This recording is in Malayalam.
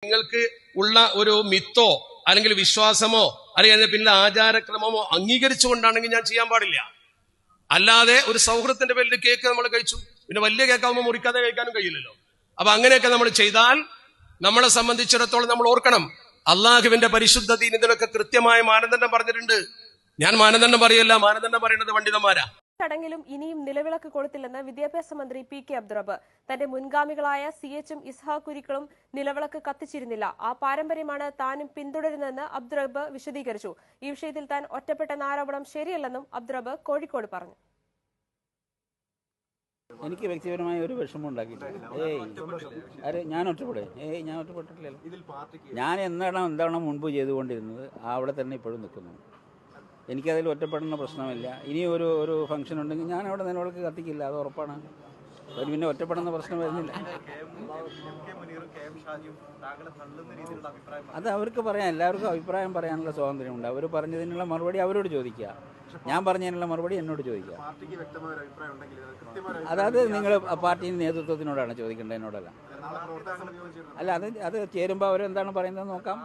നിങ്ങൾക്ക് ഉള്ള ഒരു മിത്തോ അല്ലെങ്കിൽ വിശ്വാസമോ അല്ലെങ്കിൽ പിന്നെ ആചാരക്രമമോ അംഗീകരിച്ചുകൊണ്ടാണെങ്കിൽ ഞാൻ ചെയ്യാൻ പാടില്ല. അല്ലാതെ ഒരു സൗഹൃദത്തിന്റെ പേരിൽ കേക്ക് നമ്മൾ കഴിച്ചു, പിന്നെ വലിയ കേക്കാവുമ്പോൾ മുറിക്കാതെ കഴിക്കാനും കഴിയില്ലല്ലോ. അപ്പൊ അങ്ങനെയൊക്കെ നമ്മൾ ചെയ്താൽ നമ്മളെ സംബന്ധിച്ചിടത്തോളം നമ്മൾ ഓർക്കണം, അള്ളാഹുവിന്റെ പരിശുദ്ധ ദീൻ ഇതിനൊക്കെ കൃത്യമായ മാനദണ്ഡം പറഞ്ഞിട്ടുണ്ട്. ഞാൻ മാനദണ്ഡം പറയല്ല, മാനദണ്ഡം പറയുന്നത് പണ്ഡിതന്മാരാ. ചടങ്ങിലും ഇനിയും നിലവിളക്ക് കൊളുത്തില്ലെന്ന് വിദ്യാഭ്യാസ മന്ത്രി പി.കെ. അബ്ദുറബ്ബ്. തന്റെ മുൻഗാമികളായ CHഉം ഇസ്ഹാഖ് കുരിക്കളും നിലവിളക്ക് കത്തിച്ചിരുന്നില്ല. ആ പാരമ്പര്യമാണ് താനും പിന്തുടരുന്നതെന്ന് അബ്ദുറബ്ബ് വിശദീകരിച്ചു. ഈ വിഷയത്തിൽ താൻ ഒറ്റപ്പെട്ടെന്ന ആരോപണം ശരിയല്ലെന്നും അബ്ദുറബ്ബ് കോഴിക്കോട് പറഞ്ഞു. എനിക്ക് വ്യക്തിപരമായ ഒരു വിഷമം ഉണ്ടാക്കിയിട്ടില്ല. ഞാൻ ഒറ്റപ്പെട്ടില്ലല്ലോ. ഞാൻ എന്താണ് മുൻപ് ചെയ്തുകൊണ്ടിരുന്നത് അവിടെ തന്നെ ഇപ്പോഴും നിൽക്കുന്നു. എനിക്കതിൽ ഒറ്റപ്പെടുന്ന പ്രശ്നമില്ല. ഇനി ഒരു ഫംഗ്ഷൻ ഉണ്ടെങ്കിൽ ഞാൻ അവിടെ നിലവിളക്ക് കത്തിക്കില്ല, അത് ഉറപ്പാണ്. അതിന് പിന്നെ ഒറ്റപ്പെടുന്ന പ്രശ്നം വരുന്നില്ല. അത് അവർക്ക് പറയാം, എല്ലാവർക്കും അഭിപ്രായം പറയാനുള്ള സ്വാതന്ത്ര്യമുണ്ട്. അവർ പറഞ്ഞതിനുള്ള മറുപടി അവരോട് ചോദിക്കുക, ഞാൻ പറഞ്ഞതിനുള്ള മറുപടി എന്നോട് ചോദിക്കുക. അതായത് നിങ്ങൾ പാർട്ടി നേതൃത്വത്തിനോടാണ് ചോദിക്കേണ്ടത്, എന്നോടല്ല. അല്ല, അത് ചേരുമ്പോൾ അവരെന്താണ് പറയുന്നത് നോക്കാം.